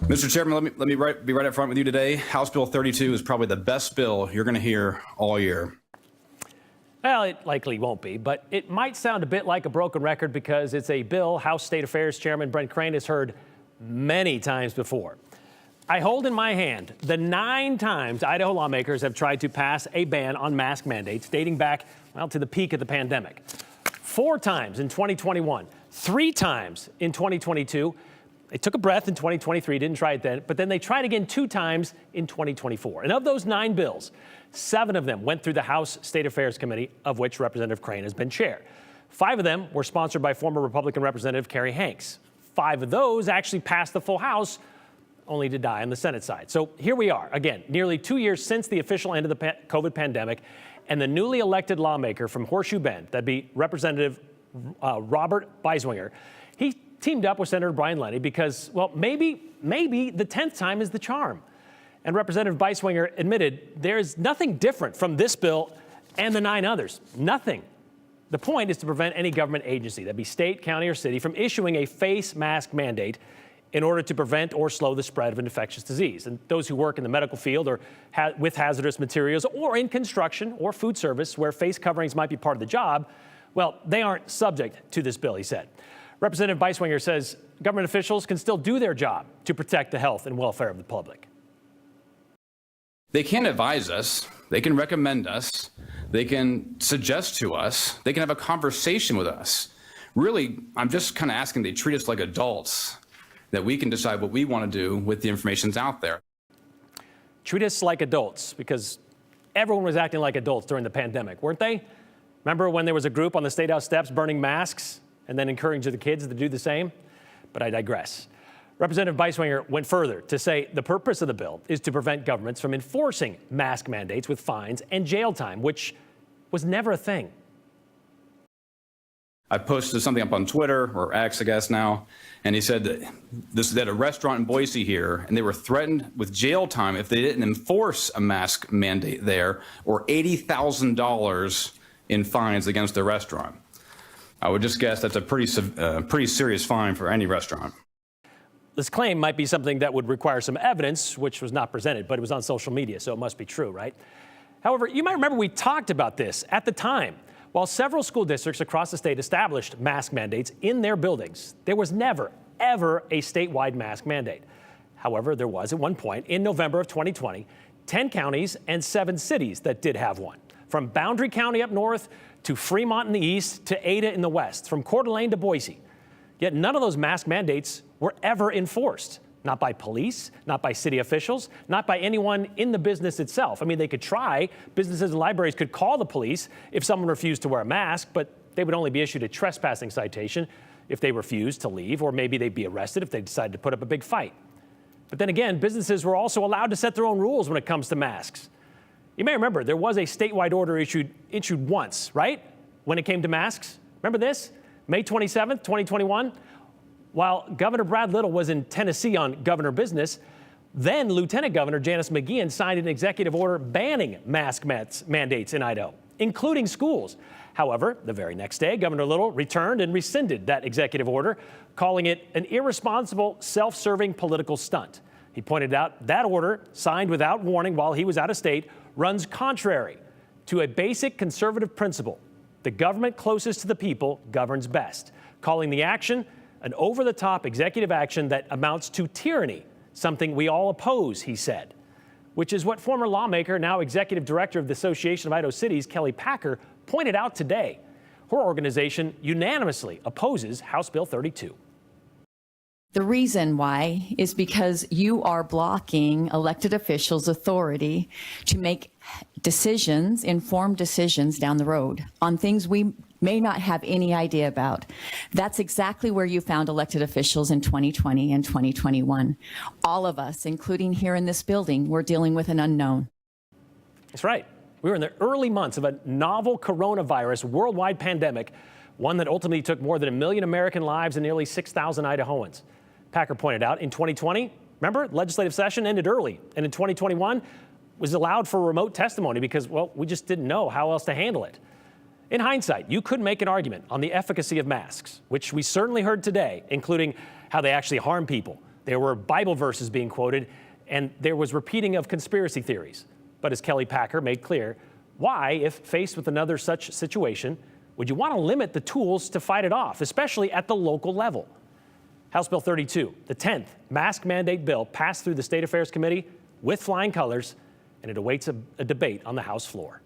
Mr. Chairman, let me be right up front with you today. House Bill 32 is probably the best bill you're going to hear all year. Well, it likely won't be, but it might sound a bit like a broken record because it's a bill House State Affairs Chairman Brent Crane has heard many times before. I hold in my hand the 9 times Idaho lawmakers have tried to pass a ban on mask mandates dating back, well, to the peak of the pandemic. 4 times in 2021, 3 times in 2022. They took a breath in 2023, didn't try it then, but then they tried again 2 times in 2024. And of those 9 bills, 7 of them went through the House State Affairs Committee, of which Representative Crane has been chair. 5 of them were sponsored by former Republican Representative Kerry Hanks. 5 of those actually passed the full House, only to die on the Senate side. So here we are, again, nearly 2 years since the official end of the COVID pandemic, and the newly elected lawmaker from Horseshoe Bend, that'd be Representative Robert Beiswinger, he teamed up with Senator Brian Lenny because, well, maybe the 10th time is the charm. And Representative Beiswinger admitted there's nothing different from this bill and the 9 others. Nothing. The point is to prevent any government agency, that be state, county, or city, from issuing a face mask mandate in order to prevent or slow the spread of an infectious disease. And those who work in the medical field or with hazardous materials or in construction or food service where face coverings might be part of the job, well, they aren't subject to this bill, he said. Representative Beiswinger says government officials can still do their job to protect the health and welfare of the public. They can advise us, they can recommend us, they can suggest to us, they can have a conversation with us. Really, I'm just kind of asking they treat us like adults, that we can decide what we want to do with the information that's out there. Treat us like adults, because everyone was acting like adults during the pandemic, weren't they? Remember when there was a group on the State House steps burning masks and then encouraging the kids to do the same? But I digress. Representative Beiswinger went further to say the purpose of the bill is to prevent governments from enforcing mask mandates with fines and jail time, which was never a thing. I posted something up on Twitter, or X, I guess now, and he said that this is at a restaurant in Boise here, and they were threatened with jail time if they didn't enforce a mask mandate there, or $80,000 in fines against the restaurant. I would just guess that's a pretty serious fine for any restaurant. This claim might be something that would require some evidence, which was not presented, but it was on social media, so it must be true, right? However, you might remember we talked about this at the time. While several school districts across the state established mask mandates in their buildings, there was never, ever a statewide mask mandate. However, there was at one point in November of 2020, 10 counties and 7 cities that did have one. From Boundary County up north to Fremont in the east to Ada in the west, from Coeur d'Alene to Boise. Yet none of those mask mandates were ever enforced. Not by police, not by city officials, not by anyone in the business itself. I mean, they could try. Businesses and libraries could call the police if someone refused to wear a mask, but they would only be issued a trespassing citation if they refused to leave, or maybe they'd be arrested if they decided to put up a big fight. But then again, businesses were also allowed to set their own rules when it comes to masks. You may remember there was a statewide order issued once, right? When it came to masks. Remember this? May 27th, 2021. While Governor Brad Little was in Tennessee on governor business, then Lieutenant Governor Janice McGeachin signed an executive order banning mask mandates in Idaho, including schools. However, the very next day, Governor Little returned and rescinded that executive order, calling it an irresponsible, self-serving political stunt. He pointed out that order, signed without warning while he was out of state, runs contrary to a basic conservative principle: the government closest to the people governs best, calling the action an over-the-top executive action that amounts to tyranny, something we all oppose, he said, which is what former lawmaker, now executive director of the Association of Idaho Cities, Kelly Packer, pointed out today. Her organization unanimously opposes House Bill 32. The reason why is because you are blocking elected officials' authority to make decisions, informed decisions down the road on things we may not have any idea about. That's exactly where you found elected officials in 2020 and 2021. All of us, including here in this building, were dealing with an unknown. That's right. We were in the early months of a novel coronavirus worldwide pandemic, one that ultimately took more than 1 million American lives and nearly 6,000 Idahoans. Packer pointed out in 2020, remember, legislative session ended early, and in 2021 was allowed for remote testimony because, well, we just didn't know how else to handle it. In hindsight, you could make an argument on the efficacy of masks, which we certainly heard today, including how they actually harm people, There were Bible verses being quoted, and there was repeating of conspiracy theories. But as Kelly Packer made clear, why, if faced with another such situation, would you want to limit the tools to fight it off, especially at the local level? House Bill 32, the 10th mask mandate bill, passed through the State Affairs Committee with flying colors, and it awaits a debate on the House floor.